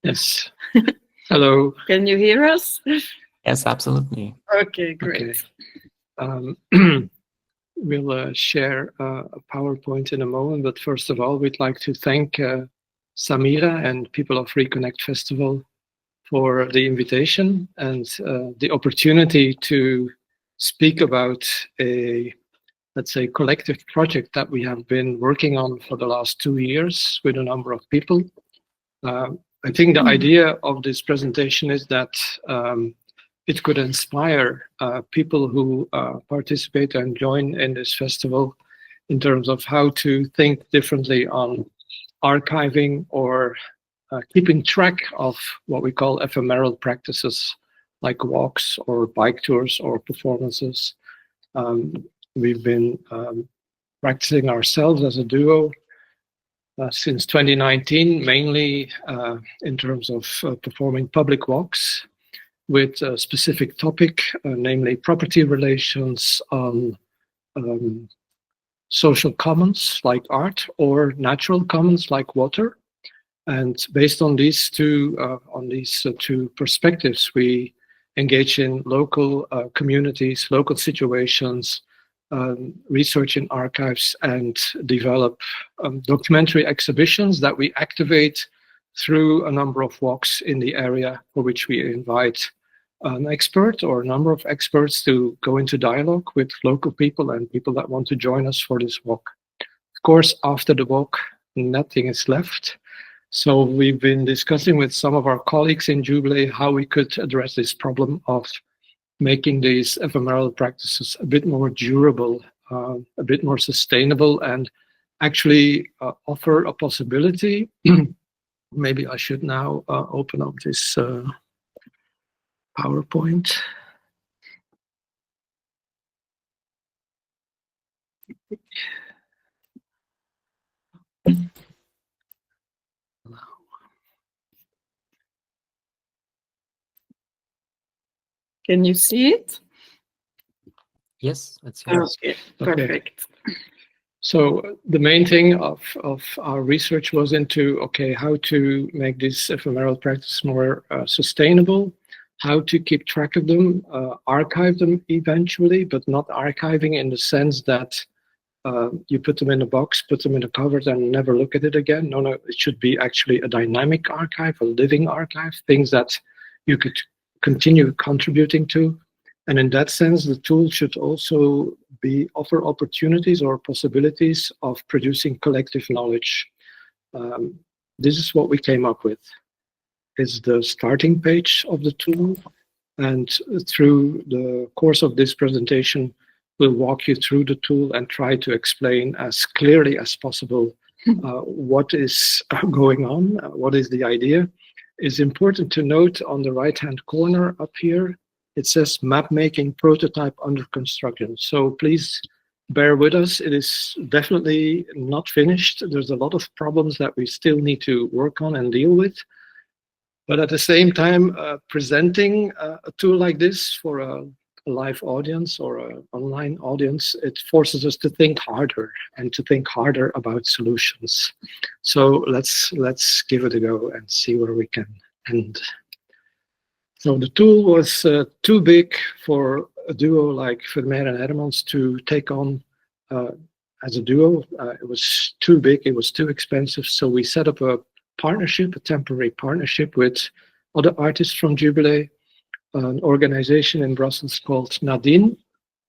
Yes. Hello. Can you hear us? Yes, absolutely. Okay, great. Okay. We'll share a PowerPoint in a moment, but first of all, we'd like to thank Samira and people of Reconnect Festival for the invitation and the opportunity to speak about a, let's say, collective project that we have been working on for the last 2 years with a number of people. I think the idea of this presentation is that it could inspire people who participate and join in this festival in terms of how to think differently on archiving or keeping track of what we call ephemeral practices like walks or bike tours or performances. We've been practicing ourselves as a duo since 2019, mainly in terms of performing public walks with a specific topic, namely property relations on social commons like art or natural commons like water. And based on these two perspectives, we engage in local communities, local situations, research in archives, and develop documentary exhibitions that we activate through a number of walks in the area, for which we invite an expert or a number of experts to go into dialogue with local people and people that want to join us for this walk. Of course, after the walk, nothing is left. So we've been discussing with some of our colleagues in Jubilee how we could address this problem of making these ephemeral practices a bit more durable, a bit more sustainable, and actually offer a possibility. Maybe I should now open up this PowerPoint. Can you see it? Yes, that's here. Okay, perfect. So the main thing of our research was into, okay, how to make this ephemeral practice more sustainable, how to keep track of them, archive them eventually, but not archiving in the sense that you put them in a box, put them in a cupboard and never look at it again. No, it should be actually a dynamic archive, a living archive, things that you could continue contributing to. And in that sense, the tool should also offer opportunities or possibilities of producing collective knowledge. This is what we came up with. Is the starting page of the tool, and through the course of this presentation, we'll walk you through the tool and try to explain as clearly as possible what is going on, what is the idea. It's important to note on the right-hand corner up here, it says map making prototype under construction. So please bear with us. It is definitely not finished. There's a lot of problems that we still need to work on and deal with. But at the same time, presenting a tool like this for a live audience or an online audience, it forces us to think harder and to think harder about solutions. So let's give it a go and see where we can end. So the tool was too big for a duo like Vermeir Heiremans to take on as a duo. It was too big, it was too expensive. So we set up a partnership, a temporary partnership with other artists from Jubilee, an organization in Brussels called Nadine.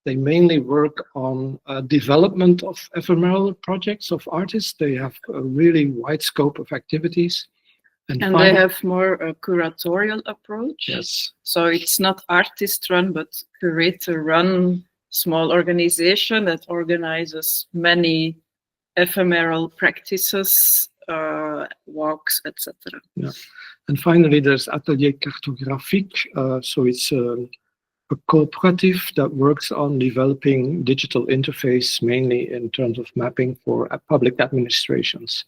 They mainly work on development of ephemeral projects of artists. They have a really wide scope of activities. And they have more a curatorial approach. Yes. So it's not artist-run, but curator-run small organization that organizes many ephemeral practices, walks, etc. Yeah. And finally, there's Atelier Cartographic. So it's a cooperative that works on developing digital interface, mainly in terms of mapping for public administrations.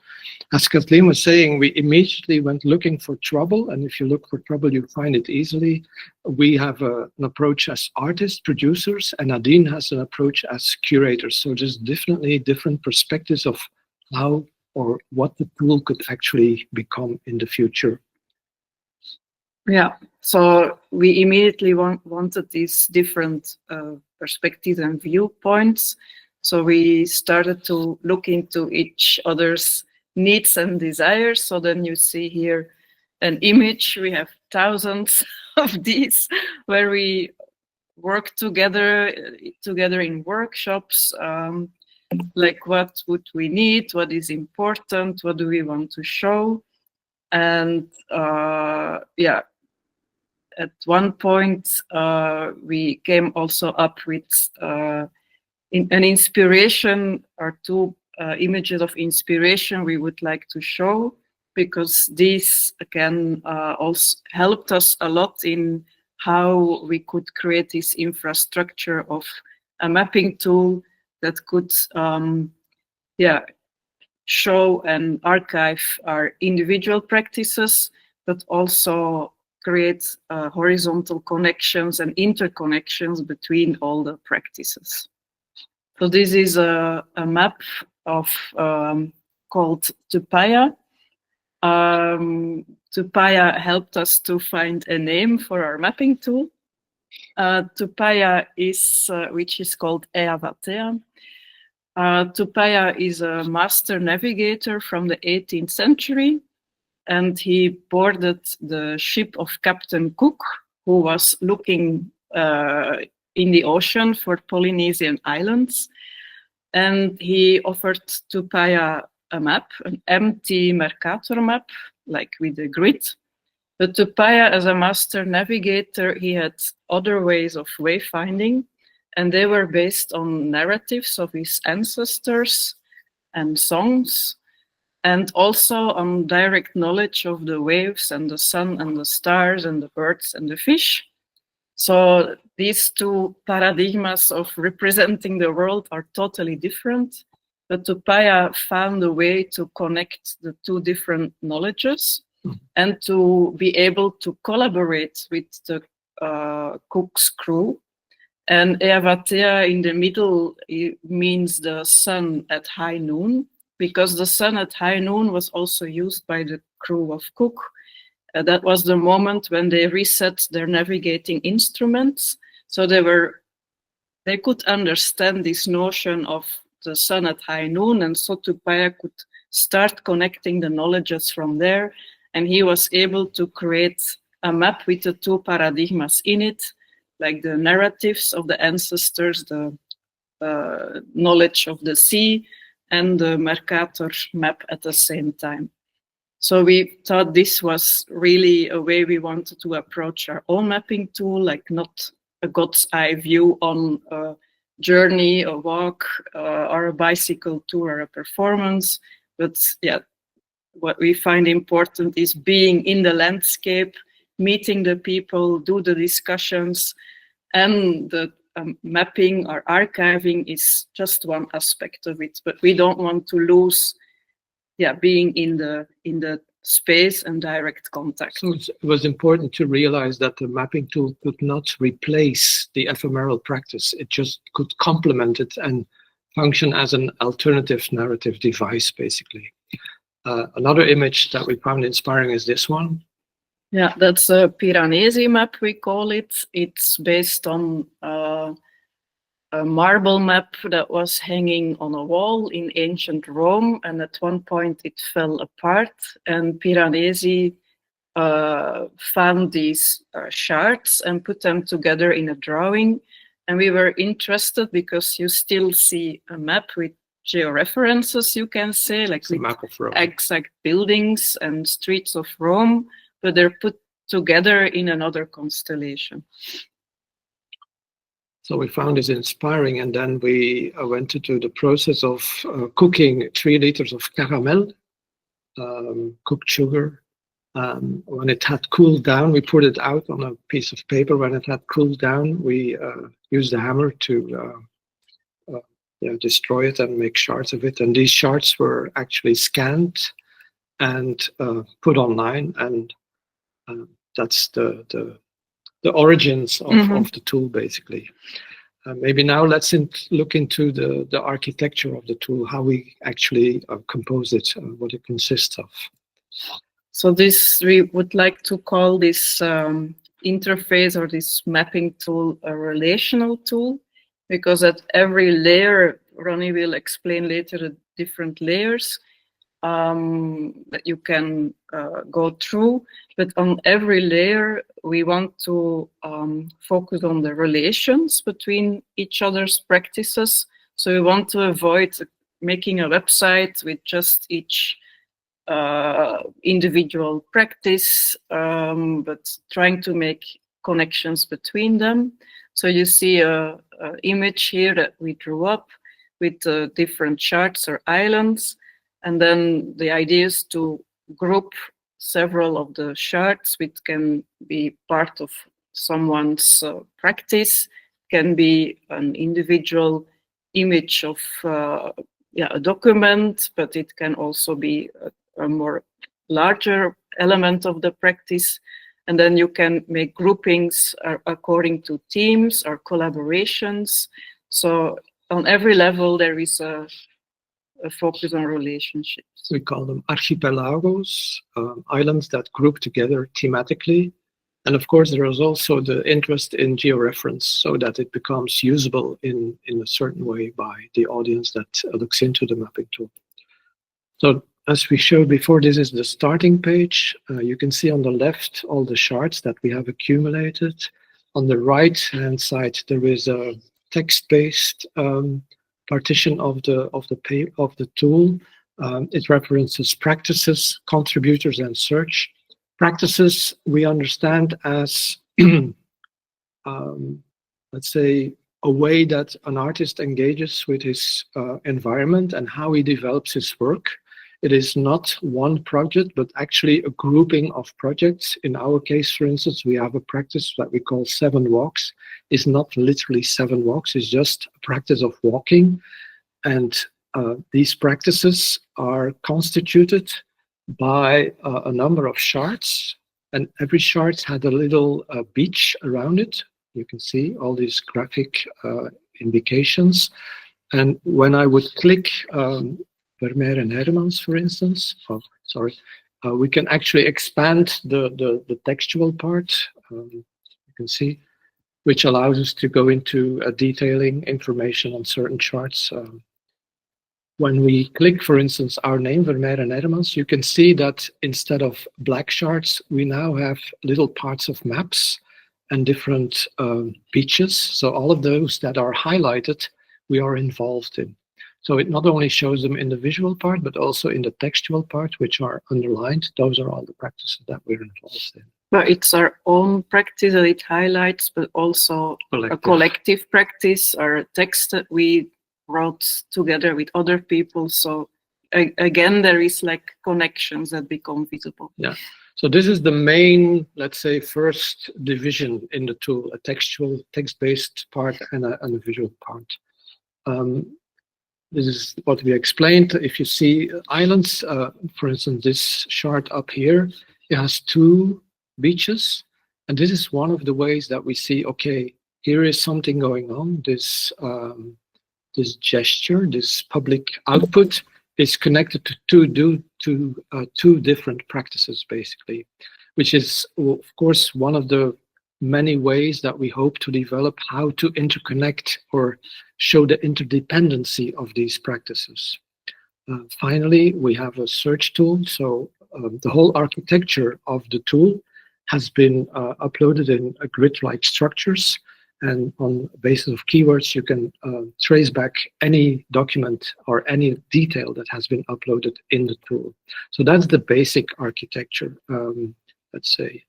As Kathleen was saying, we immediately went looking for trouble. And if you look for trouble, you find it easily. We have an approach as artists, producers, and Nadine has an approach as curators. So there's definitely different perspectives of how or what the tool could actually become in the future. Yeah, so we immediately wanted these different perspectives and viewpoints. So we started to look into each other's needs and desires. So then you see here an image. We have thousands of these where we work together in workshops. Like what would we need? What is important? What do we want to show? And yeah, at one point we came also up with an inspiration or two images of inspiration we would like to show, because these can also helped us a lot in how we could create this infrastructure of a mapping tool that could show and archive our individual practices, but also create horizontal connections and interconnections between all the practices. So this is a map of called Tupaya. Tupaya helped us to find a name for our mapping tool. Tupaya is, which is called Eavatea. Tupaya is a master navigator from the 18th century, and he boarded the ship of Captain Cook, who was looking in the ocean for Polynesian islands. And he offered Tupaya a map, an empty Mercator map, like with a grid. But Tupaya, as a master navigator, he had other ways of wayfinding, and they were based on narratives of his ancestors and songs, and also on direct knowledge of the waves and the sun and the stars and the birds and the fish. So these two paradigms of representing the world are totally different, but Tupaya found a way to connect the two different knowledges and to be able to collaborate with the Cook's crew. And Eavatea in the middle, it means the sun at high noon, because the sun at high noon was also used by the crew of Cook. That was the moment when they reset their navigating instruments. So they could understand this notion of the sun at high noon, and so Tupaya could start connecting the knowledges from there. And he was able to create a map with the two paradigms in it, like the narratives of the ancestors, the knowledge of the sea, and the Mercator map at the same time. So we thought this was really a way we wanted to approach our own mapping tool, like not a God's eye view on a journey, a walk, or a bicycle tour, or a performance. But yeah, what we find important is being in the landscape, meeting the people, do the discussions, and the mapping or archiving is just one aspect of it. But we don't want to lose, being in the space and direct contact. So it was important to realize that the mapping tool could not replace the ephemeral practice. It just could complement it and function as an alternative narrative device, basically. Another image that we found inspiring is this one. Yeah, that's a Piranesi map, we call it. It's based on a marble map that was hanging on a wall in ancient Rome, and at one point it fell apart, and Piranesi found these shards and put them together in a drawing. And we were interested because you still see a map with georeferences, you can say, like with map of Rome. Exact buildings and streets of Rome, but they're put together in another constellation. So we found this inspiring, and then we went to do the process of cooking 3 liters of caramel, cooked sugar. When it had cooled down, we poured it out on a piece of paper. When it had cooled down, we used a hammer to destroy it and make shards of it. And these shards were actually scanned and put online, and that's the origins of the tool, basically. Maybe now let's look into the architecture of the tool, how we actually compose it, what it consists of. So this, we would like to call this interface or this mapping tool a relational tool, because at every layer, Ronnie will explain later the different layers that you can go through. But on every layer, we want to focus on the relations between each other's practices. So we want to avoid making a website with just each individual practice, but trying to make connections between them. So you see a image here that we drew up with different charts or islands. And then the idea is to group several of the charts, which can be part of someone's practice, can be an individual image of a document, but it can also be a more larger element of the practice. And then you can make groupings according to themes or collaborations. So on every level, there is a focus on relationships. We call them archipelagos, islands that group together thematically. And of course, there is also the interest in georeference, so that it becomes usable in a certain way by the audience that looks into the mapping tool. So as we showed before, this is the starting page. You can see on the left all the charts that we have accumulated. On the right-hand side, there is a text-based partition of the tool. It references practices, contributors, and search. Practices we understand as, let's say, a way that an artist engages with his environment and how he develops his work. It is not one project, but actually a grouping of projects. In our case, for instance, we have a practice that we call 7 walks. It's not literally 7 walks, it's just a practice of walking. And these practices are constituted by a number of charts, and every chart had a little beach around it. You can see all these graphic indications. And when I would click Vermeir Heiremans, for instance, we can actually expand the textual part, you can see, which allows us to go into detailing information on certain charts. When we click, for instance, our name, Vermeir Heiremans, you can see that instead of black charts, we now have little parts of maps and different beaches. So all of those that are highlighted, we are involved in. So it not only shows them in the visual part, but also in the textual part, which are underlined. Those are all the practices that we're involved in. But it's our own practice that it highlights, but also a collective practice or a text that we wrote together with other people. So again, there is like connections that become visible. Yeah. So this is the main, let's say, first division in the tool: a textual, text-based part and a visual part. This is what we explained. If you see islands, for instance, this chart up here, it has 2 beaches. And this is one of the ways that we see, okay, here is something going on. This gesture, this public output is connected to 2 different practices, basically, which is, of course, one of the many ways that we hope to develop how to interconnect or show the interdependency of these practices. Finally, we have a search tool. So the whole architecture of the tool has been uploaded in grid-like structures. And on the basis of keywords, you can trace back any document or any detail that has been uploaded in the tool. So that's the basic architecture, let's say.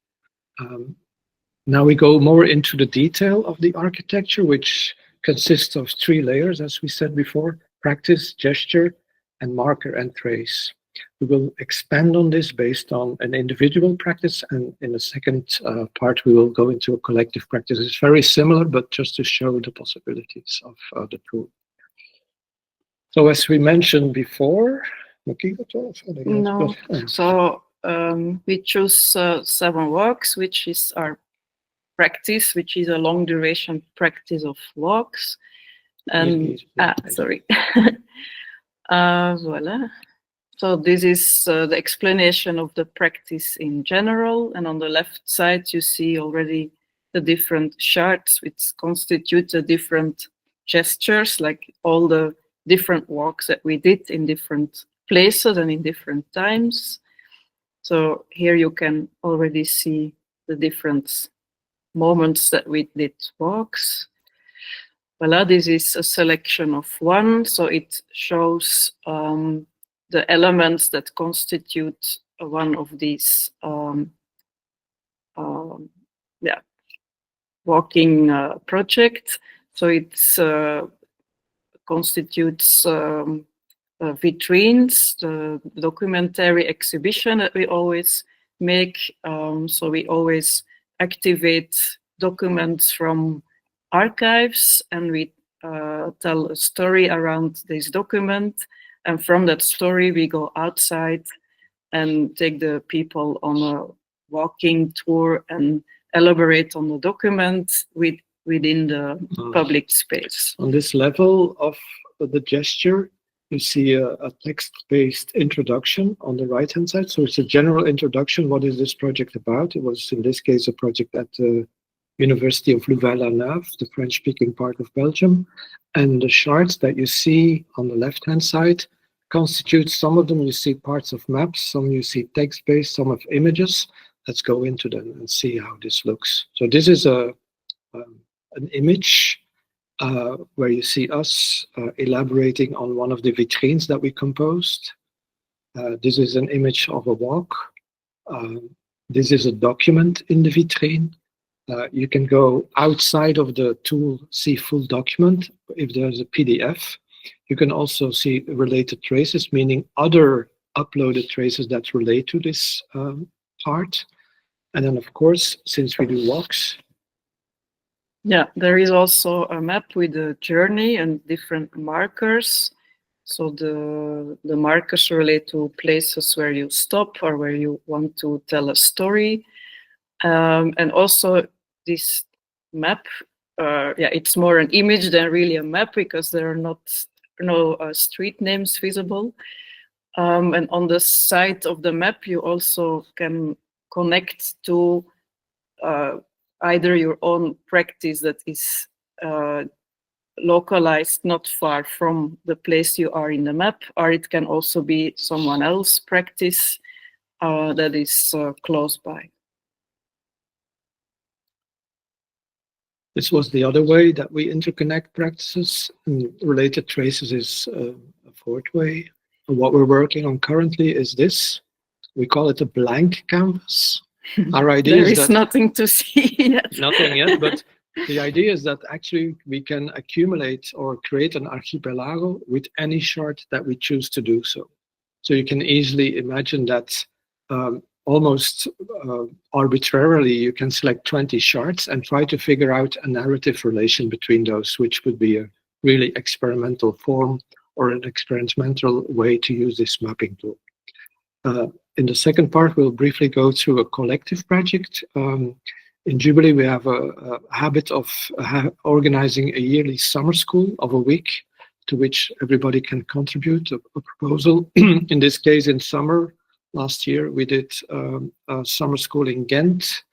Now we go more into the detail of the architecture, which consists of 3 layers, as we said before: practice, gesture, and marker and trace. We will expand on this based on an individual practice, and in the second part, we will go into a collective practice. It's very similar, but just to show the possibilities of the tool. So as we mentioned before, no. So we choose 7 walks, which is our practice, which is a long duration practice of walks. And sorry. Voila. So this is the explanation of the practice in general. And on the left side, you see already the different charts which constitute the different gestures, like all the different walks that we did in different places and in different times. So here you can already see the different moments that we did walks. Voilà, this is a selection of one, so it shows the elements that constitute one of these walking project. So it constitutes vitrines, the documentary exhibition that we always make. So we always activate documents from archives, and we tell a story around this document. And from that story, we go outside and take the people on a walking tour and elaborate on the document within the public space. On this level of the gesture, you see a text-based introduction on the right-hand side. So it's a general introduction. What is this project about? It was, in this case, a project at the University of Louvain-la-Neuve, the French-speaking part of Belgium. And the charts that you see on the left-hand side constitute, some of them you see parts of maps, some you see text-based, some of images. Let's go into them and see how this looks. So this is an image where you see us elaborating on one of the vitrines that we composed. This is an image of a walk. This is a document in the vitrine. You can go outside of the tool, see full document. If there's a PDF, you can also see related traces, meaning other uploaded traces that relate to this part. And then, of course, since we do walks. Yeah, there is also a map with a journey and different markers. So the markers relate to places where you stop or where you want to tell a story. And also this map, it's more an image than really a map, because there are no street names visible. And on the side of the map, you also can connect to either your own practice that is localized not far from the place you are in the map, or it can also be someone else's practice that is close by. This was the other way that we interconnect practices, and related traces is a fourth way. And what we're working on currently is this. We call it a blank canvas. Our idea there is is that nothing to see yet. Nothing yet, but the idea is that actually we can accumulate or create an archipelago with any chart that we choose to do so. So you can easily imagine that almost arbitrarily, you can select 20 charts and try to figure out a narrative relation between those, which would be a really experimental form or an experimental way to use this mapping tool. In the second part, we'll briefly go through a collective project. In Jubilee, we have a habit of organizing a yearly summer school of a week to which everybody can contribute a proposal. In this case, in summer, last year, we did a summer school in Ghent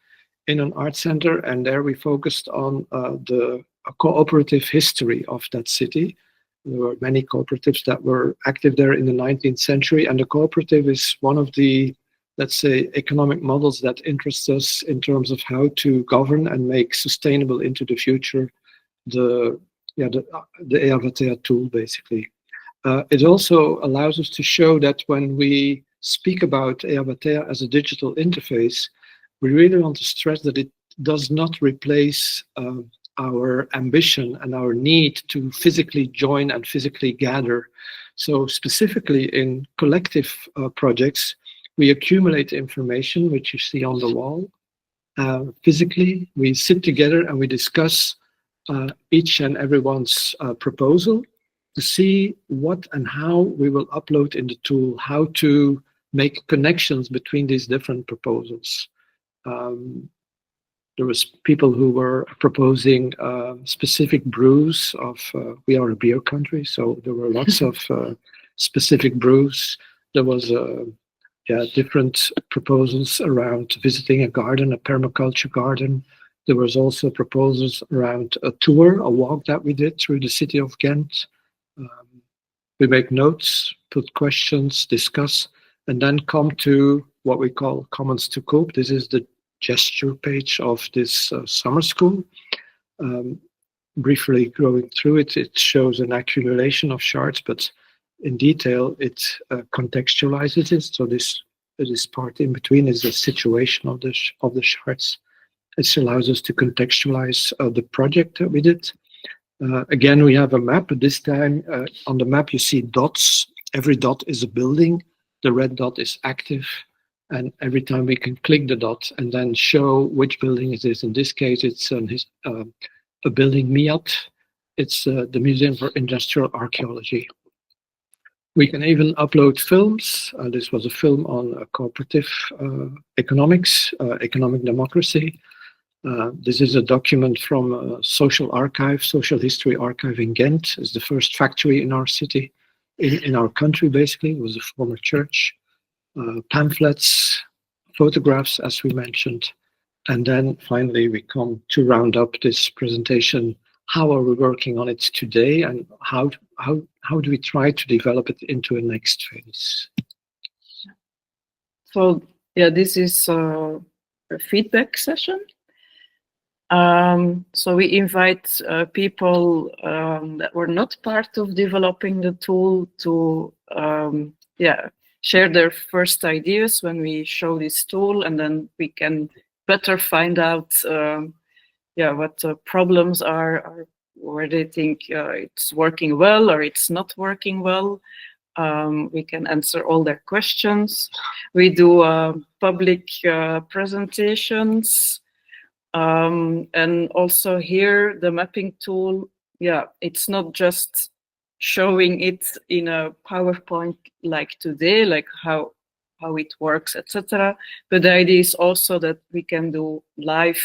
in an art center, and there we focused on the cooperative history of that city. There were many cooperatives that were active there in the 19th century, and the cooperative is one of the, let's say, economic models that interests us in terms of how to govern and make sustainable into the future the Eavatea tool, basically. It also allows us to show that when we speak about Eavatea as a digital interface, we really want to stress that it does not replace our ambition and our need to physically join and physically gather. So specifically in collective projects, we accumulate information, which you see on the wall. Physically, we sit together and we discuss each and everyone's proposal to see what and how we will upload in the tool, how to make connections between these different proposals. There was people who were proposing specific brews of, we are a beer country, so there were lots of specific brews. There was different proposals around visiting a garden, a permaculture garden. There was also proposals around a tour, a walk that we did through the city of Ghent. We make notes, put questions, discuss, and then come to what we call Commons to Cope. This is the gesture page of this summer school. Briefly going through it, it shows an accumulation of shards, but in detail, it contextualizes it. So this part in between is the situation of the shards. It allows us to contextualize the project that we did. Again, we have a map, but this time on the map you see dots. Every dot is a building. The red dot is active. And every time we can click the dot and then show which building it is. In this case, it's a building, MIAT. It's the Museum for Industrial Archaeology. We can even upload films. This was a film on cooperative economics, economic democracy. This is a document from Social Archive, Social History Archive in Ghent. It's the first factory in our city, in our country, basically. It was a former church. Pamphlets, photographs, as we mentioned. And then finally, we come to round up this presentation. How are we working on it today, and how do we try to develop it into a next phase? So yeah, this is a feedback session. So we invite people that were not part of developing the tool to share their first ideas when we show this tool, and then we can better find out what the problems are, or where they think it's working well or it's not working well. We can answer all their questions. We do public presentations. And also here, the mapping tool, it's not just showing it in a PowerPoint like today, like how it works, etc. But the idea is also that we can do live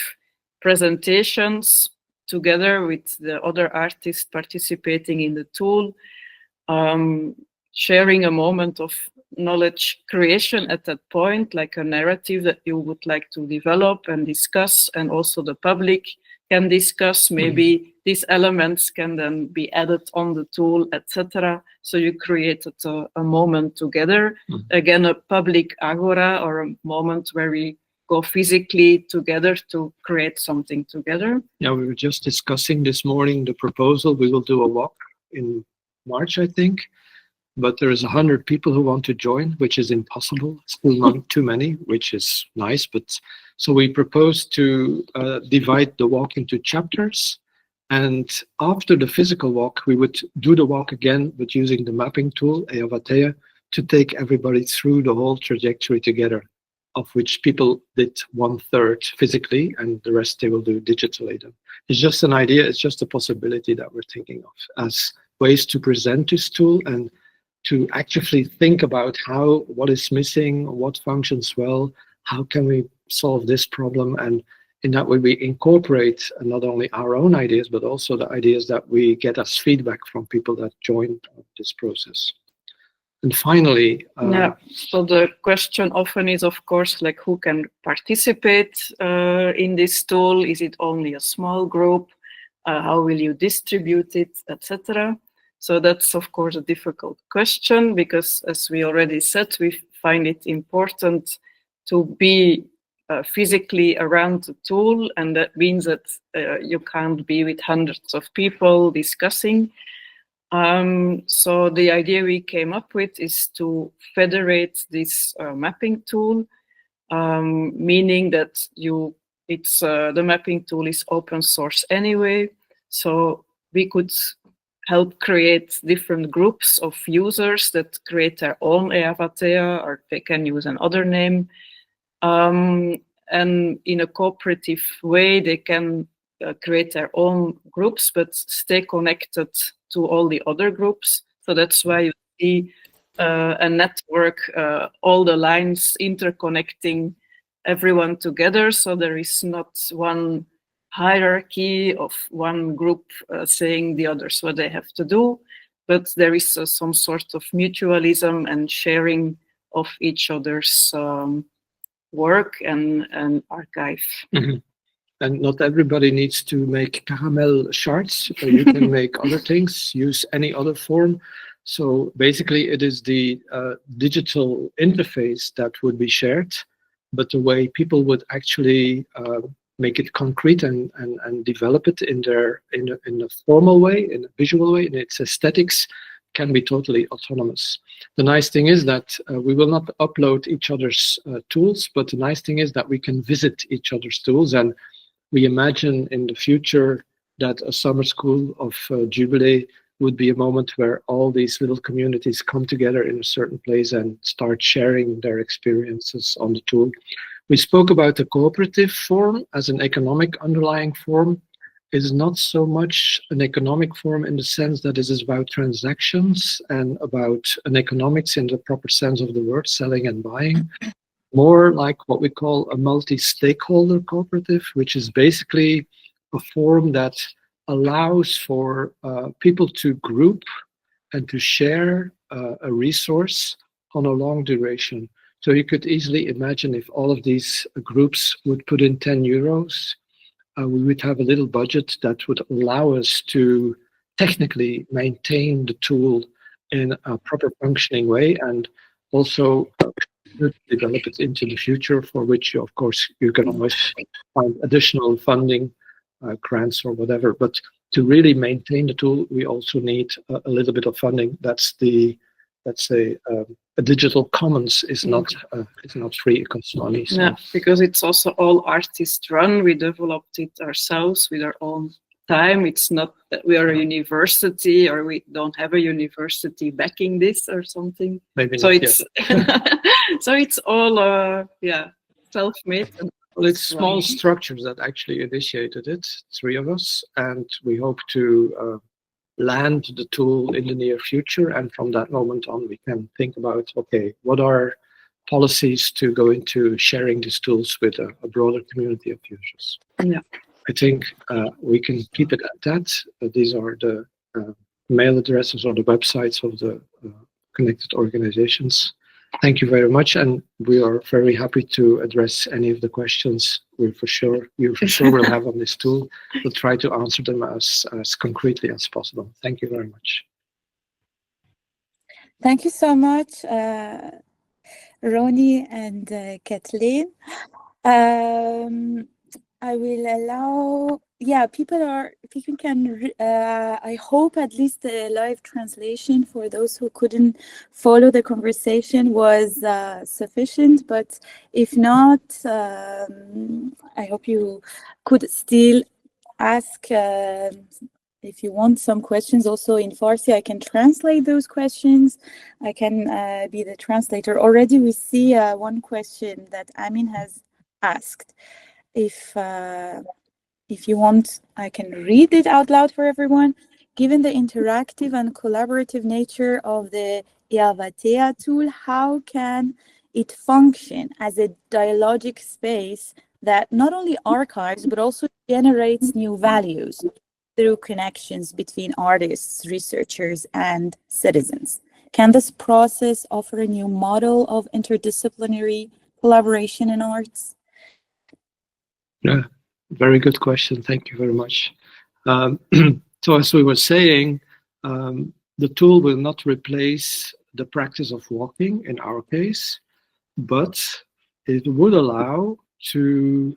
presentations together with the other artists participating in the tool, sharing a moment of knowledge creation at that point, like a narrative that you would like to develop and discuss, and also the public can discuss. Maybe these elements can then be added on the tool, etc. So you created a moment together. Again, a public agora, or a moment where we go physically together to create something together. Yeah, we were just discussing this morning the proposal. We will do a walk in March, I think. But there is 100 people who want to join, which is impossible. Still not too many, which is nice. But so we propose to divide the walk into chapters. And after the physical walk, we would do the walk again, but using the mapping tool, Eavatea, to take everybody through the whole trajectory together, of which people did 1/3 physically, and the rest they will do digitally. It's just an idea. It's just a possibility that we're thinking of as ways to present this tool and to actually think about what is missing, what functions well, how can we solve this problem, and in that way we incorporate not only our own ideas, but also the ideas that we get as feedback from people that join this process. And finally, so the question often is, of course, like, who can participate in this tool? Is it only a small group? How will you distribute it, etc.? So that's, of course, a difficult question, because, as we already said, we find it important to be physically around the tool, and that means that you can't be with hundreds of people discussing. So the idea we came up with is to federate this mapping tool, meaning that the mapping tool is open source anyway, so we could help create different groups of users that create their own Eavatea, or they can use another name. And in a cooperative way, they can create their own groups, but stay connected to all the other groups. So that's why you see a network, all the lines interconnecting everyone together. So there is not one hierarchy of one group saying the others what they have to do. but there is some sort of mutualism and sharing of each other's work and archive. Mm-hmm. And not everybody needs to make caramel shards. You can make other things, use any other form. So basically it is the digital interface that would be shared, but the way people would actually make it concrete and develop it in a formal way, in a visual way, in its aesthetics, can be totally autonomous. The nice thing is that we will not upload each other's tools, but the nice thing is that we can visit each other's tools, and we imagine in the future that a summer school of Jubilee would be a moment where all these little communities come together in a certain place and start sharing their experiences on the tool. We spoke about the cooperative form as an economic underlying form. It is not so much an economic form in the sense that it is about transactions and about an economics in the proper sense of the word, selling and buying. More like what we call a multi-stakeholder cooperative, which is basically a form that allows for people to group and to share a resource on a long duration. So you could easily imagine if all of these groups would put in 10 euros, we would have a little budget that would allow us to technically maintain the tool in a proper functioning way, and also develop it into the future, for which, of course, you can always find additional funding, grants or whatever. But to really maintain the tool, we also need a little bit of funding. That's the, let's say, a digital commons is not free. It costs money. So. Yeah, because it's also all artist run. We developed it ourselves with our own time. It's not that we are a university or we don't have a university backing this or something. Maybe so not it's so it's all self-made. Well, it's small structures that actually initiated it, 3 of us, and we hope to land the tool in the near future. And from that moment on, we can think about, okay, what are policies to go into sharing these tools with a broader community of users? Yeah. I think we can keep it at that. These are the mail addresses or the websites of the connected organizations. Thank you very much, and we are very happy to address any of the questions you for sure will have on this tool. We'll try to answer them as concretely as possible. Thank you very much. Thank you so much, Ronnie and Kathleen. I will allow, people can, I hope at least the live translation for those who couldn't follow the conversation was sufficient, but if not, I hope you could still ask, if you want some questions also in Farsi, I can translate those questions. I can be the translator. Already we see one question that Amin has asked. If you want, I can read it out loud for everyone. Given the interactive and collaborative nature of the Eavatea tool, how can it function as a dialogic space that not only archives, but also generates new values through connections between artists, researchers, and citizens? Can this process offer a new model of interdisciplinary collaboration in arts? Yeah, very good question. Thank you very much. So as we were saying, the tool will not replace the practice of walking in our case, but it would allow to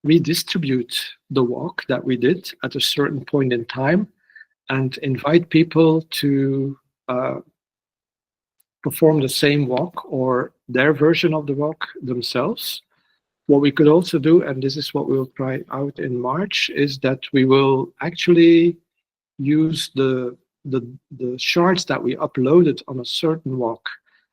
redistribute the walk that we did at a certain point in time and invite people to perform the same walk or their version of the walk themselves. What we could also do, and this is what we'll try out in March, is that we will actually use the shards that we uploaded on a certain walk.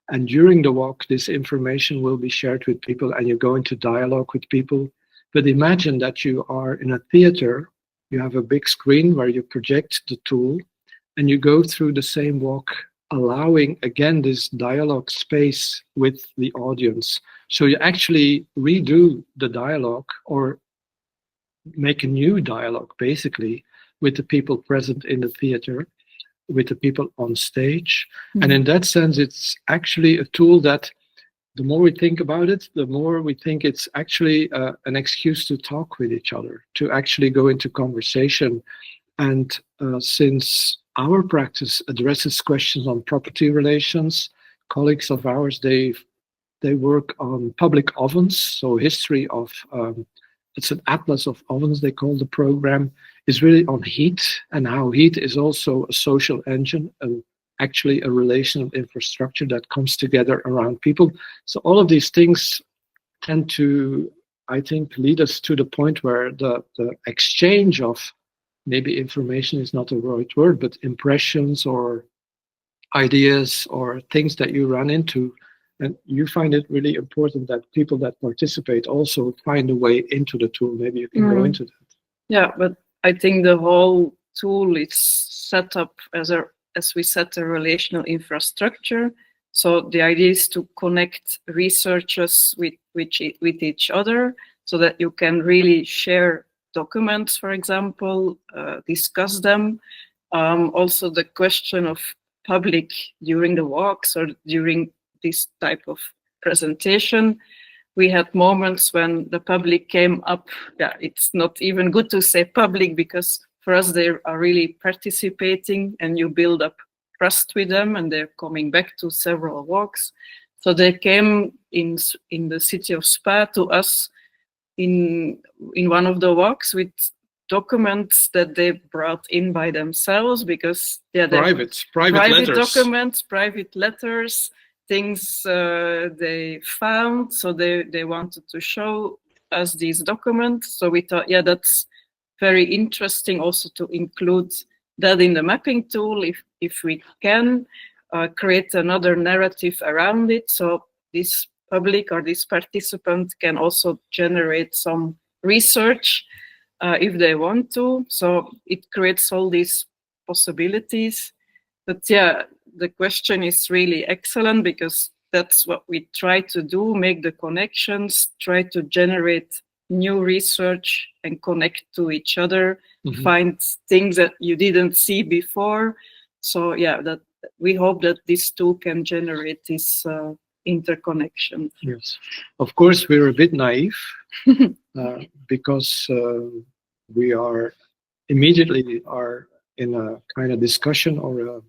And during the walk, this information will be shared with people and you go into dialogue with people. But imagine that you are in a theater, you have a big screen where you project the tool and you go through the same walk, allowing again this dialogue space with the audience. So you actually redo the dialogue or make a new dialogue basically with the people present in the theater. with the people on stage. And in that sense, it's actually a tool that the more we think about it, the more we think it's actually an excuse to talk with each other, to actually go into conversation. And since our practice addresses questions on property relations, colleagues of ours, they work on public ovens, so history of, it's an atlas of ovens, they call the program, is really on heat, and how heat is also a social engine and actually a relational infrastructure that comes together around people. So all of these things tend to, I think, lead us to the point where the exchange of, maybe information is not the right word, but impressions or ideas or things that you run into, and you find it really important that people that participate also find a way into the tool. Maybe you can go into that. Yeah, but I think the whole tool is set up as we set a relational infrastructure. So the idea is to connect researchers with each other, so that you can really share documents, for example, discuss them. Also the question of public during the walks or during this type of presentation. We had moments when the public came up. Yeah, it's not even good to say public, because for us they are really participating and you build up trust with them, and they're coming back to several walks. So they came in the city of Spa to us in one of the walks with documents that they brought in by themselves, because private letters. Documents, private letters, things they found. So they wanted to show us these documents. So we thought, yeah, that's very interesting also to include that in the mapping tool, if we can create another narrative around it. So this public or this participant can also generate some research if they want to. So it creates all these possibilities. But yeah, the question is really excellent, because that's what we try to do, make the connections, try to generate new research and connect to each other, find things that you didn't see before. So yeah, that we hope that this tool can generate this interconnection. Yes, of course we're a bit naive because we are immediately in a kind of discussion or a,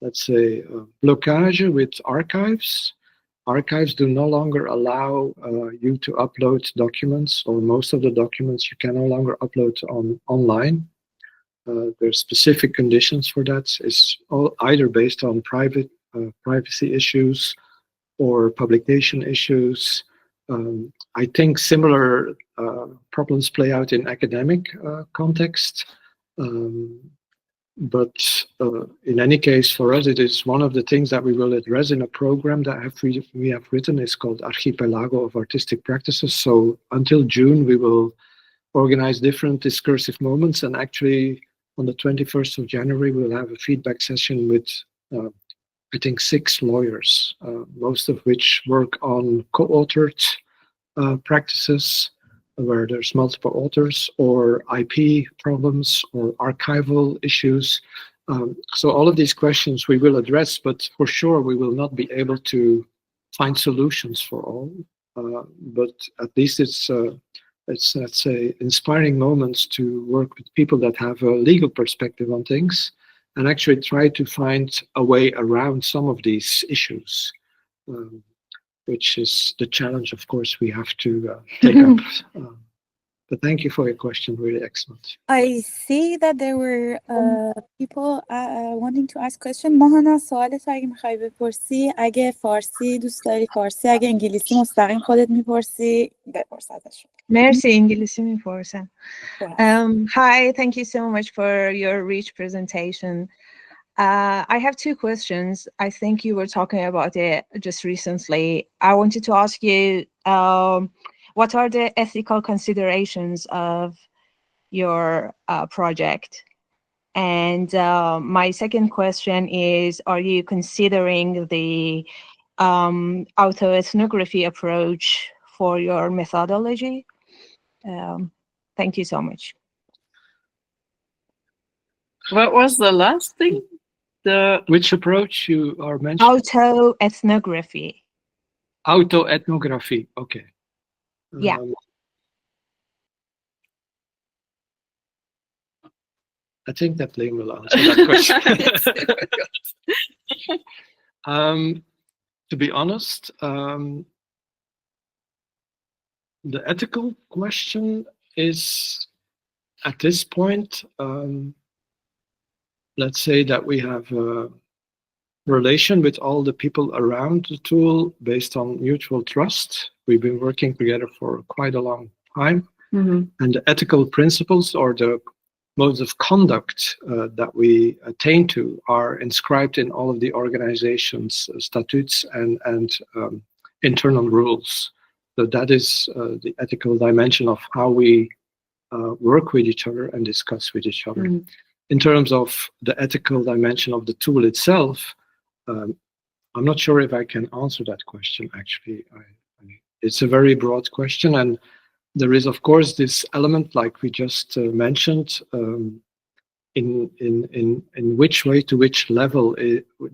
let's say, blockage with archives. Archives do no longer allow you to upload documents, or most of the documents you can no longer upload online. There's specific conditions for that. It's either based on privacy issues or publication issues. I think similar problems play out in academic context. But in any case, for us, it is one of the things that we will address in a program that we have written. It's called Archipelago of Artistic Practices. So until June, we will organize different discursive moments. And actually, on the 21st of January, we'll have a feedback session with, I think, 6 lawyers, most of which work on co-authored practices, where there's multiple authors, or IP problems, or archival issues. So all of these questions we will address, but for sure we will not be able to find solutions for all. But at least it's let's say, inspiring moments to work with people that have a legal perspective on things, and actually try to find a way around some of these issues. Which is the challenge, of course, we have to take up. But thank you for your question, really excellent. I see that there were people wanting to ask question. ماهانا سوالت اگه میخوای بپرسی، اگه فارسی دوست داری فارسی، اگه انگلیسی مستقیم خودت میپرسی بپرس ازشون. مرسی، انگلیسی میپرسم. Hi, thank you so much for your rich presentation. I have 2 questions. I think you were talking about it just recently. I wanted to ask you, what are the ethical considerations of your project? And my second question is, are you considering the autoethnography approach for your methodology? Thank you so much. What was the last thing? Which approach you are mentioning? Autoethnography. Autoethnography. Okay. Yeah. I think that Liam will answer that question. To be honest, the ethical question is, at this point, let's say that we have a relation with all the people around the tool based on mutual trust. We've been working together for quite a long time. And the ethical principles or the modes of conduct that we attain to are inscribed in all of the organization's statutes and internal rules. So that is the ethical dimension of how we work with each other and discuss with each other. In terms of the ethical dimension of the tool itself, I'm not sure if I can answer that question, actually. It's a very broad question, and there is, of course, this element, like we just mentioned, in which way, to which level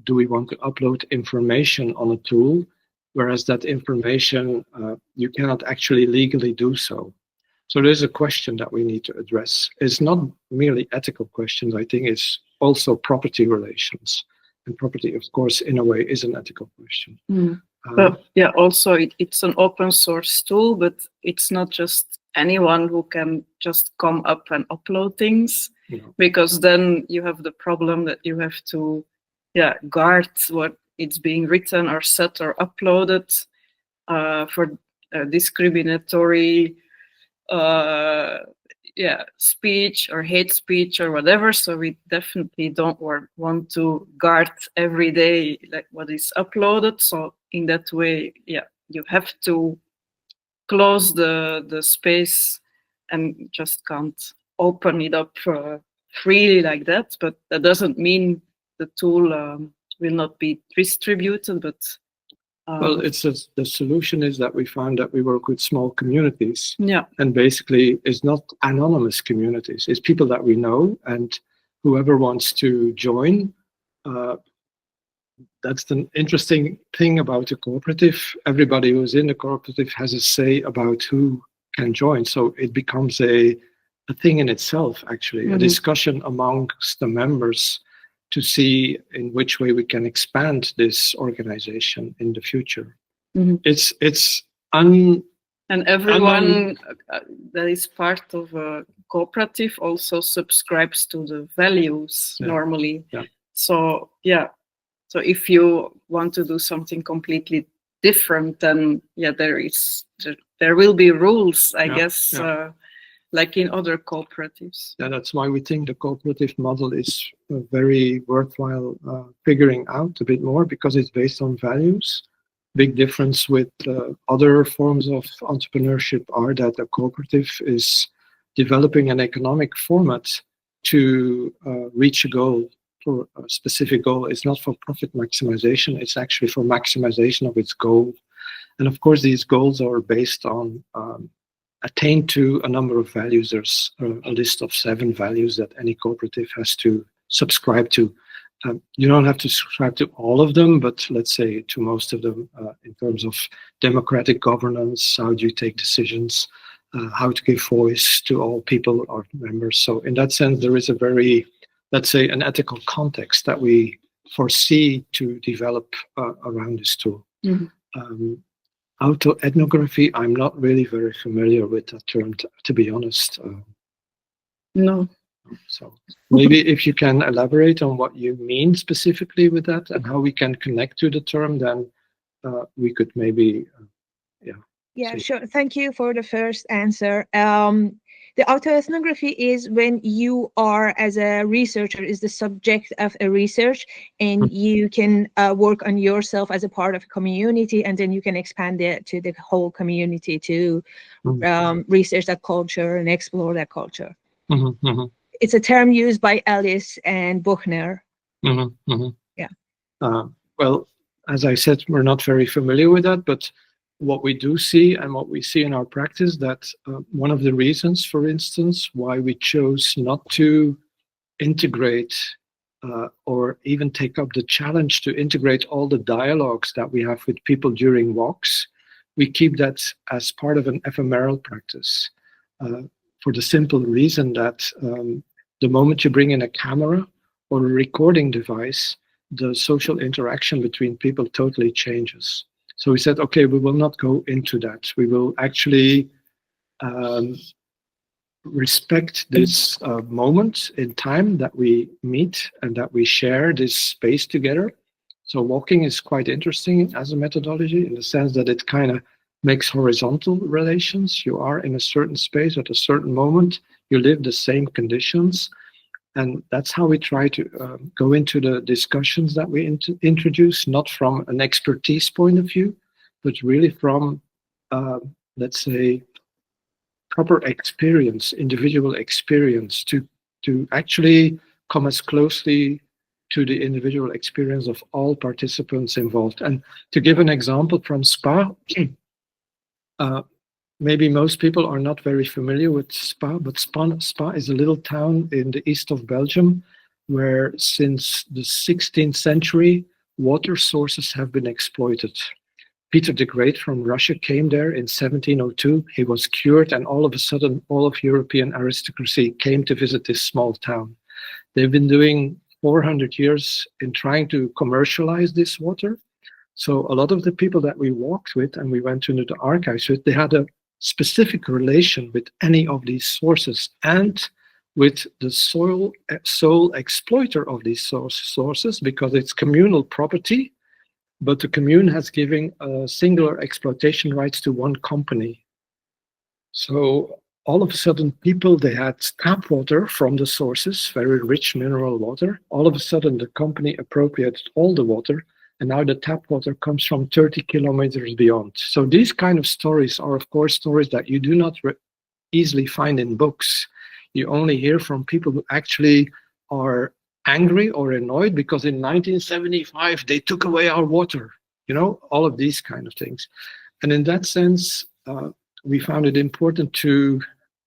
do we want to upload information on a tool, whereas that information, you cannot actually legally do so. So there's a question that we need to address. It's not merely ethical questions, I think it's also property relations. And property, of course, in a way, is an ethical question. But yeah, also it's an open source tool, but it's not just anyone who can just come up and upload things, because then you have the problem that you have to guard what it's being written or set or uploaded for discriminatory speech or hate speech or whatever. So we definitely don't want to guard every day like what is uploaded. So in that way, you have to close the space and just can't open it up freely like that. But that doesn't mean the tool will not be distributed, but well, the solution is that we found that we work with small communities. Yeah. And basically, it's not anonymous communities. It's people that we know, and whoever wants to join. That's the interesting thing about a cooperative. Everybody who's in the cooperative has a say about who can join. So it becomes a thing in itself, actually, a discussion amongst the members to see in which way we can expand this organization in the future. And everyone that is part of a cooperative also subscribes to the values normally. So so if you want to do something completely different, then there will be rules, I guess. Like in other cooperatives. Yeah, that's why we think the cooperative model is very worthwhile figuring out a bit more, because it's based on values. Big difference with other forms of entrepreneurship are that a cooperative is developing an economic format to reach a goal, for a specific goal. It's not for profit maximization, it's actually for maximization of its goal. And of course, these goals are based on attain to a number of values. There's a list of 7 values that any cooperative has to subscribe to. You don't have to subscribe to all of them, but let's say to most of them, in terms of democratic governance, how do you take decisions, how to give voice to all people or members. So in that sense, there is a very, let's say, an ethical context that we foresee to develop around this tool. Autoethnography, I'm not really very familiar with that term, to be honest. No. So maybe if you can elaborate on what you mean specifically with that and how we can connect to the term, then we could maybe, Yeah, sure. Thank you for the first answer. The autoethnography is when you are, as a researcher, is the subject of a research, and you can work on yourself as a part of a community, and then you can expand it to the whole community to research that culture and explore that culture. It's a term used by Ellis and Buchner. Yeah. Well, as I said, we're not very familiar with that, but what we do see and what we see in our practice, that one of the reasons, for instance, why we chose not to integrate or even take up the challenge to integrate all the dialogues that we have with people during walks. We keep that as part of an ephemeral practice, for the simple reason that the moment you bring in a camera or a recording device, the social interaction between people totally changes. So we said, okay, we will not go into that. We will actually respect this moment in time that we meet and that we share this space together. So walking is quite interesting as a methodology in the sense that it kind of makes horizontal relations. You are in a certain space at a certain moment, you live the same conditions. And that's how we try to go into the discussions that we introduce, not from an expertise point of view, but really from, let's say, proper experience, individual experience, to actually come as closely to the individual experience of all participants involved. And to give an example from Spa, maybe most people are not very familiar with Spa, but Spa is a little town in the east of Belgium where since the 16th century, water sources have been exploited. Peter the Great from Russia came there in 1702. He was cured, and all of a sudden, all of European aristocracy came to visit this small town. They've been doing 400 years in trying to commercialize this water. So a lot of the people that we walked with and we went into the archives with, they had a specific relation with any of these sources and with the sole exploiter of these sources, because it's communal property, but the commune has given singular exploitation rights to one company. So all of a sudden people, they had tap water from the sources, very rich mineral water. All of a sudden the company appropriated all the water, and now the tap water comes from 30 kilometers beyond. So these kind of stories are, of course, stories that you do not easily find in books. You only hear from people who actually are angry or annoyed because in 1975 they took away our water, you know, all of these kind of things. And in that sense, we found it important to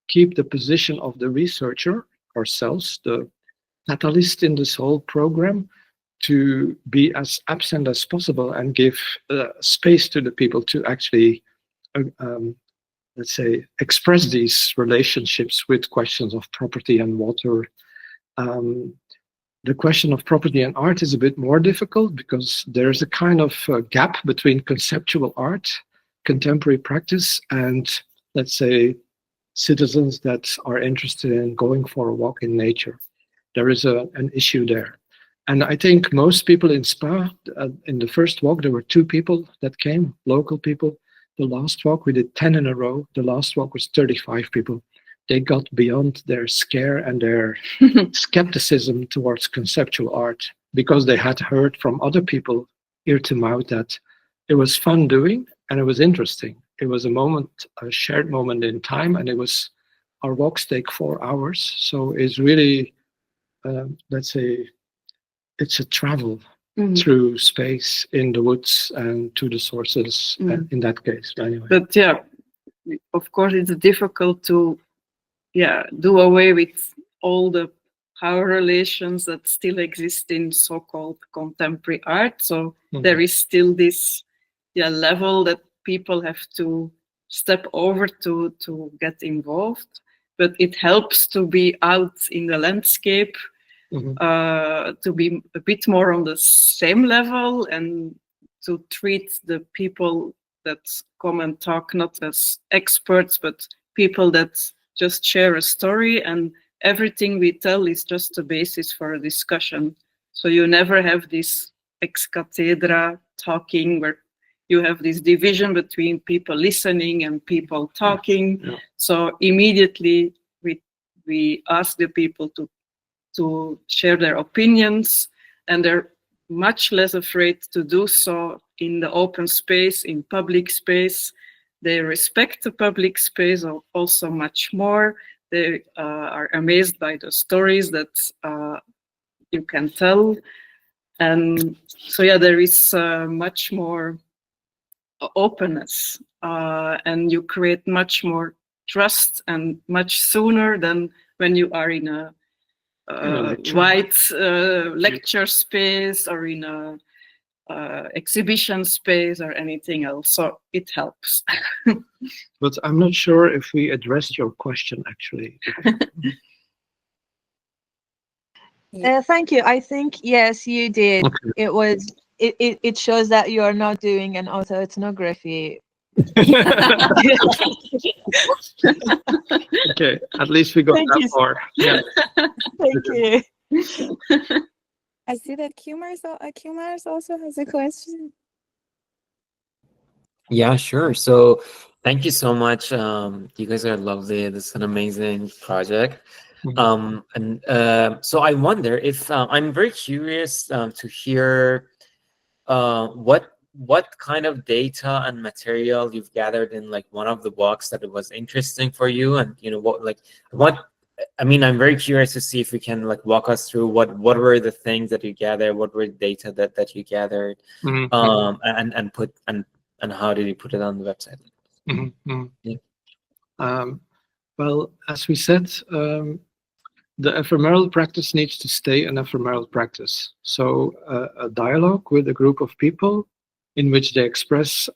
keep the position of the researcher, ourselves, the catalyst in this whole program, to be as absent as possible and give space to the people to actually, let's say, express these relationships with questions of property and water. The question of property and art is a bit more difficult because there's a kind of gap between conceptual art, contemporary practice, and, let's say, citizens that are interested in going for a walk in nature. There is an issue there. And I think most people in Spa, in the first walk, there were 2 people that came, local people. The last walk, we did 10 in a row. The last walk was 35 people. They got beyond their scare and their skepticism towards conceptual art because they had heard from other people ear to mouth that it was fun doing and it was interesting. It was a moment, a shared moment in time, and it was, our walks take 4 hours. So it's really, let's say, it's a travel through space in the woods and to the sources in that case. Anyway. But yeah, of course, it's difficult to do away with all the power relations that still exist in so-called contemporary art. So there is still this level that people have to step over to get involved. But it helps to be out in the landscape, to be a bit more on the same level and to treat the people that come and talk not as experts, but people that just share a story, and everything we tell is just a basis for a discussion. So you never have this ex cathedra talking where you have this division between people listening and people talking. Yeah. So immediately we ask the people to share their opinions, and they're much less afraid to do so in the open space, in public space. They respect the public space also much more. They are amazed by the stories that you can tell. And so, there is much more openness, and you create much more trust and much sooner than when you are in a white lecture space or in a exhibition space or anything else. So it helps. But I'm not sure if we addressed your question actually. Thank you. I think yes, you did. Okay. It was. It shows that you are not doing an autoethnography. Okay, at least we got Thank that you. far. Yeah. Thank you. I see that Kumars also has a question. Yeah, sure. So thank you so much. You guys are lovely. This is an amazing project. So I wonder if I'm very curious to hear what kind of data and material you've gathered in like one of the walks that it was interesting for you, and you know what I mean, I'm very curious to see if we can like walk us through what were the things that you gathered, what were the data that you gathered, and how did you put it on the website? Yeah. Well, as we said, the ephemeral practice needs to stay an ephemeral practice. So a dialogue with a group of people in which they express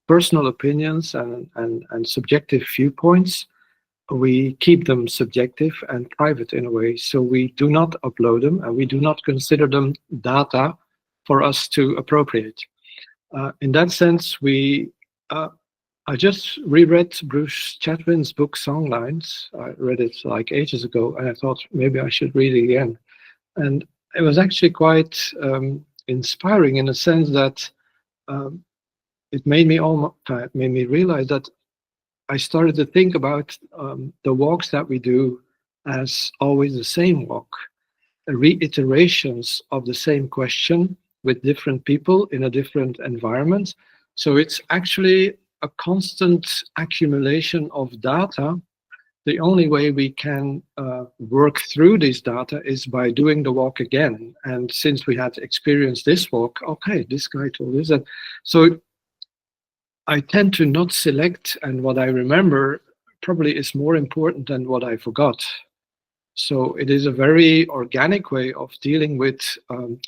personal opinions and subjective viewpoints. We keep them subjective and private in a way. So we do not upload them and we do not consider them data for us to appropriate. In that sense, I just reread Bruce Chatwin's book Songlines. I read it like ages ago, and I thought maybe I should read it again. And it was actually quite inspiring in a sense that it made me realize that I started to think about the walks that we do as always the same walk, reiterations of the same question with different people in a different environment. So it's actually a constant accumulation of data. The only way we can work through this data is by doing the walk again. And since we had experienced this walk, okay, this guy told us that. So I tend to not select, and what I remember probably is more important than what I forgot. So it is a very organic way of dealing with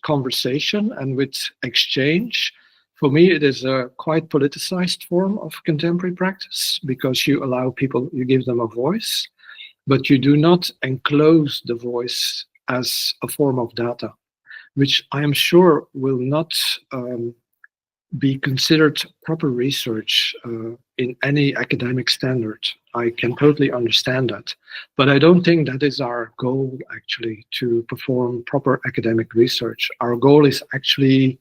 conversation and with exchange. For me, it is a quite politicized form of contemporary practice because you allow people, you give them a voice, but you do not enclose the voice as a form of data, which I am sure will not be considered proper research in any academic standard. I can totally understand that, but I don't think that is our goal actually, to perform proper academic research. Our goal is actually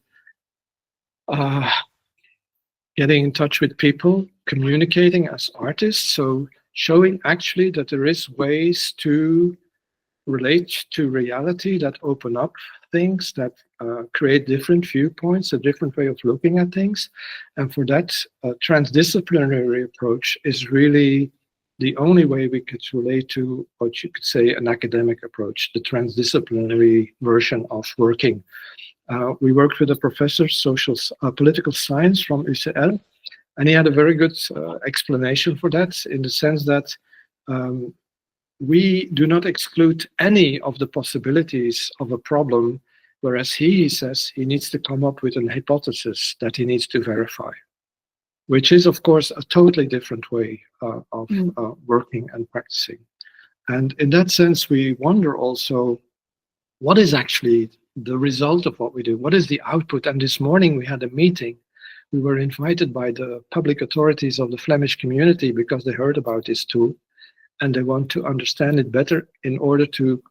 getting in touch with people, communicating as artists, so showing actually that there is ways to relate to reality that open up things, that create different viewpoints, a different way of looking at things. And for that, a transdisciplinary approach is really the only way we could relate to what you could say an academic approach, the transdisciplinary version of working. We worked with a professor of political science from UCL, and he had a very good explanation for that, in the sense that we do not exclude any of the possibilities of a problem, whereas he says he needs to come up with an hypothesis that he needs to verify, which is, of course, a totally different way of working and practicing. And in that sense, we wonder also, what is actually the result of what we do? What is the output? And this morning we had a meeting. We were invited by the public authorities of the Flemish community because they heard about this tool and they want to understand it better in order to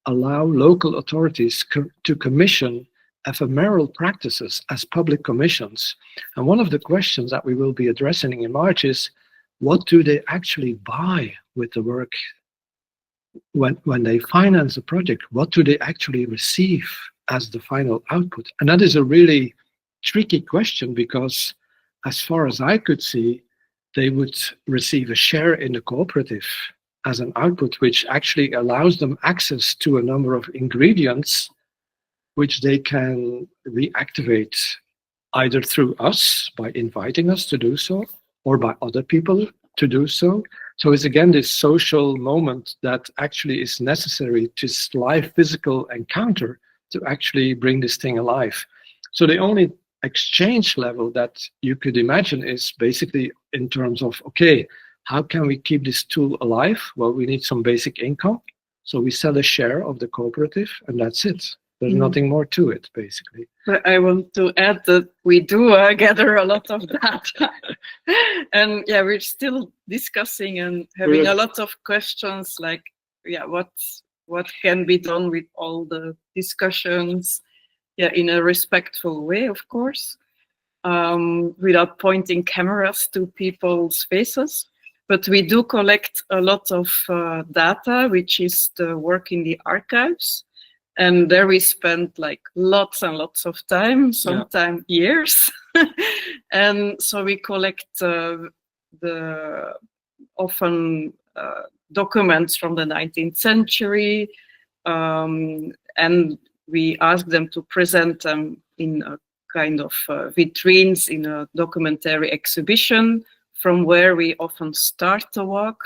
allow local authorities to commission ephemeral practices as public commissions. And one of the questions that we will be addressing in March is, what do they actually buy with the work? When they finance a project, what do they actually receive as the final output? And that is a really tricky question, because as far as I could see, they would receive a share in the cooperative as an output, which actually allows them access to a number of ingredients which they can reactivate either through us by inviting us to do so, or by other people to do so. So it's again this social moment that actually is necessary to live physical encounter to actually bring this thing alive. So the only exchange level that you could imagine is basically in terms of, okay, how can we keep this tool alive? Well, we need some basic income. So we sell a share of the cooperative and that's it. There's nothing more to it, basically. But I want to add that we do gather a lot of data. And yeah, we're still discussing and having a lot of questions like, yeah, what can be done with all the discussions, yeah, in a respectful way, of course, without pointing cameras to people's faces. But we do collect a lot of data, which is the work in the archives. And there we spend like lots and lots of time, sometimes years. And so we collect the often documents from the 19th century, and we ask them to present them in a kind of vitrines in a documentary exhibition, from where we often start the walk.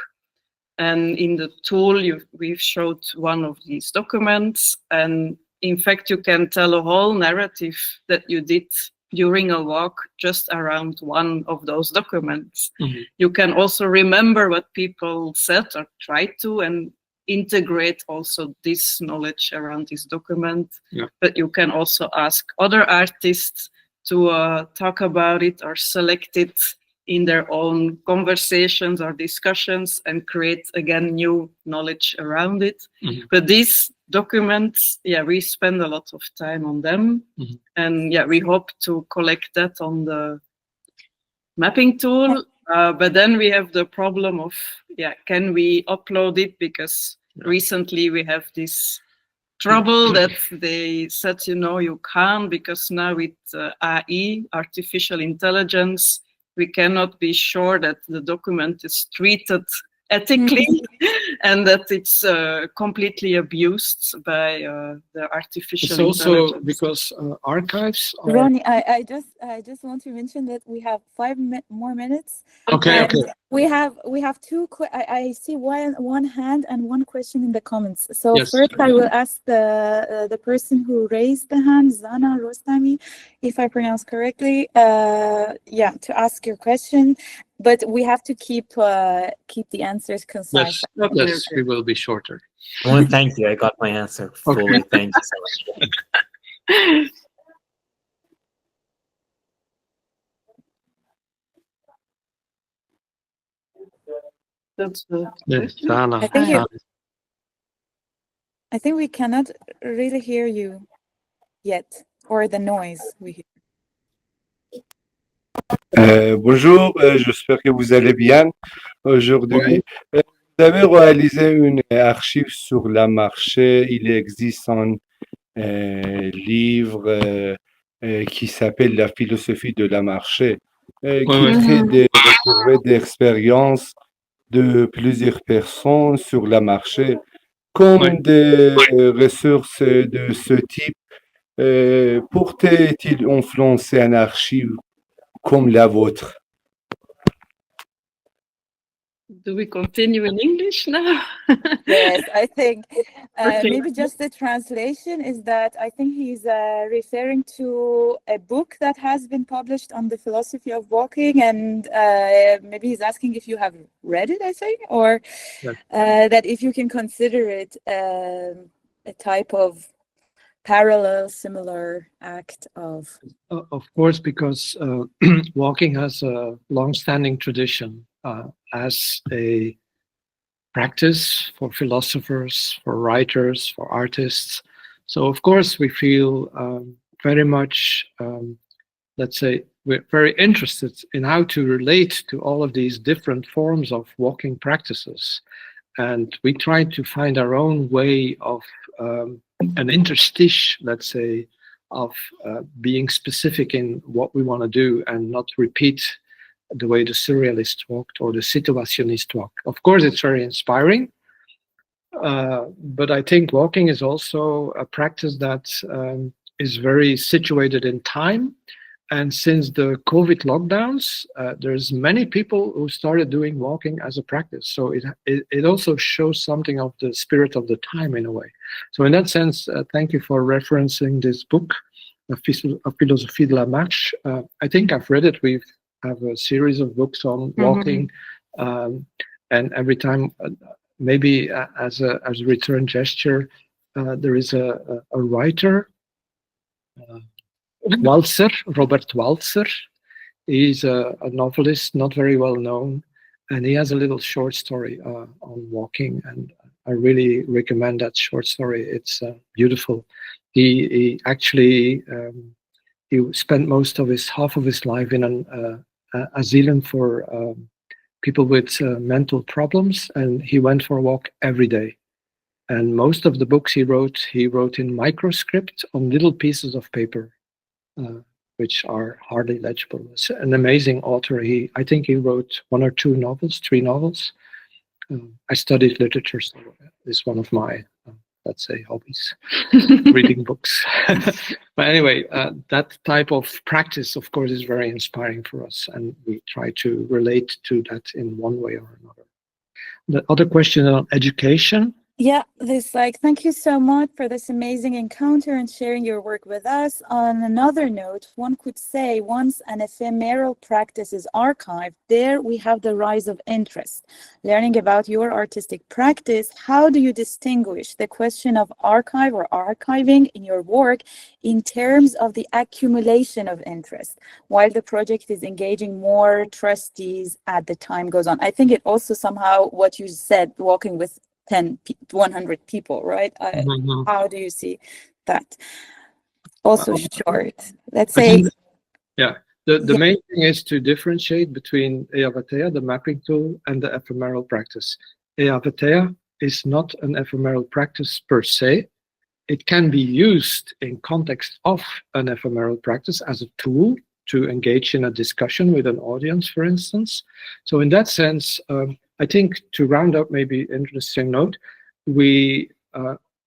And in the tool, we've showed one of these documents. And in fact, you can tell a whole narrative that you did during a walk just around one of those documents. You can also remember what people said or tried to, and integrate also this knowledge around this document. But you can also ask other artists to talk about it or select it in their own conversations or discussions and create again new knowledge around it. But these documents, yeah, we spend a lot of time on them. And yeah, we hope to collect that on the mapping tool. But then we have the problem of, yeah, can we upload it? Because recently we have this trouble that they said, you know, you can't, because now with AI, artificial intelligence, we cannot be sure that the document is treated ethically and that it's completely abused by the artificial intelligence. It's also because archives are... Ronnie, I just want to mention that we have 5 more minutes. Okay. We have two. I see one hand and one question in the comments. So Yes. first, I will ask the person who raised the hand, Zana Rostami, if I pronounce correctly. To ask your question, but we have to keep the answers concise. Yes, we will be shorter. Well, thank you. I got my answer fully. Thank you so much. That's the Dana. I think we cannot really hear you yet, or the noise we hear. Bonjour, j'espère que vous allez bien aujourd'hui. Vous avez réalisé une archive sur la marché. Il existe un livre qui s'appelle La philosophie de la marché, qui traite des retours d'expérience de plusieurs personnes sur la marché, comme des ressources de ce type. Pourrait-il influencer une archive comme la vôtre? Do we continue in English now? Yes, I think Okay. maybe just the translation is that I think he's referring to a book that has been published on the philosophy of walking, and maybe he's asking if you have read it, I think, or that if you can consider it a type of parallel, similar act of... Of course, because walking has a long-standing tradition as a practice for philosophers, for writers, for artists. So, of course, we feel very much, let's say, we're very interested in how to relate to all of these different forms of walking practices. And we try to find our own way of an interstice, let's say, of being specific in what we want to do and not repeat the way the surrealist walked or the situationist walked. Of course, it's very inspiring, but I think walking is also a practice that is very situated in time And since the COVID lockdowns, there's many people who started doing walking as a practice. So it also shows something of the spirit of the time in a way. So in that sense, thank you for referencing this book, A Philosophie de la Marche. I think I've read it. We have a series of books on walking, and every time, maybe as a return gesture, there is a writer, Walzer, Robert Walzer. He's a novelist, not very well known, and he has a little short story on walking, and I really recommend that short story. It's beautiful. He actually he spent most of half of his life in an asylum for people with mental problems, and he went for a walk every day. And most of the books he wrote in microscript on little pieces of paper, which are hardly legible. It's an amazing author. I think he wrote 1 or 2 novels, 3 novels. I studied literature, so it's one of my, let's say, hobbies, reading books. But anyway, that type of practice, of course, is very inspiring for us, and we try to relate to that in one way or another. The other question on education. Yeah, thank you so much for this amazing encounter and sharing your work with us. On another note, one could say once an ephemeral practice is archived, there we have the rise of interest. Learning about your artistic practice, how do you distinguish the question of archive or archiving in your work in terms of the accumulation of interest, while the project is engaging more trustees as the time goes on? I think it also somehow, what you said, walking with 100 people, right? How do you see that? Also short, let's say. The main thing is to differentiate between Eavatea, the mapping tool, and the ephemeral practice. Eavatea is not an ephemeral practice per se. It can be used in context of an ephemeral practice as a tool to engage in a discussion with an audience, for instance. So in that sense, I think to round up maybe interesting note, we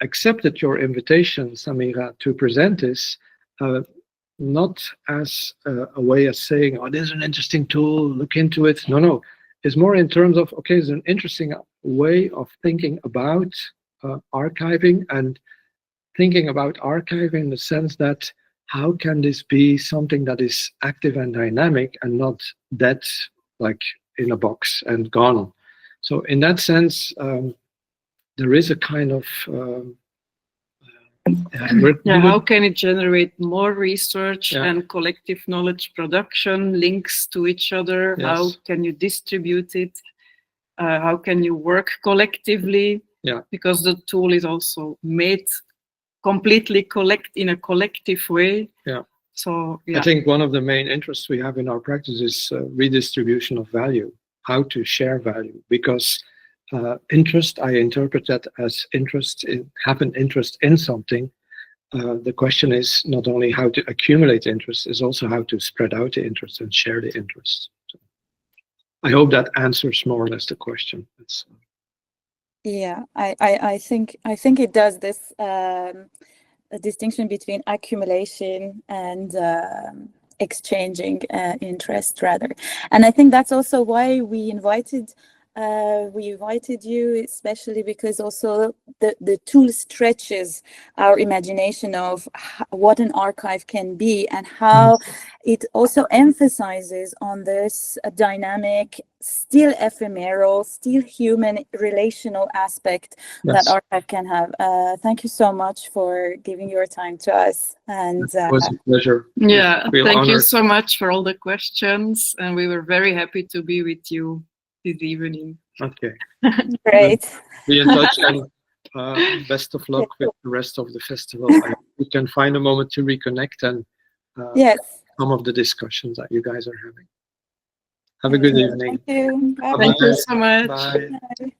accepted your invitation, Samira, to present this, not as a way of saying, oh, this is an interesting tool, look into it. No. It's more in terms of, okay, it's an interesting way of thinking about archiving, and thinking about archiving in the sense that how can this be something that is active and dynamic and not dead, like in a box and gone. So in that sense, there is a kind of how can it generate more research and collective knowledge production, links to each other? Yes. How can you distribute it? How can you work collectively? Because the tool is also made completely in a collective way. So I think one of the main interests we have in our practice is redistribution of value, how to share value, because interest, I interpret that as having interest in something. The question is not only how to accumulate interest, is also how to spread out the interest and share the interest. So I hope that answers more or less the question. Yeah, I think it does this a distinction between accumulation and exchanging interest rather. And I think that's also why we invited you, especially because also the tool stretches our imagination of what an archive can be, and how it also emphasizes on this dynamic, still ephemeral, still human, relational aspect that archive can have. Thank you so much for giving your time to us. And it was a pleasure. Thank you so much for all the questions, and we were very happy to be with you this evening. Okay. Great. Be in touch, and best of luck with the rest of the festival. We can find a moment to reconnect and some of the discussions that you guys are having. Have a good evening. Thank you. Thank you so much. Bye. Bye.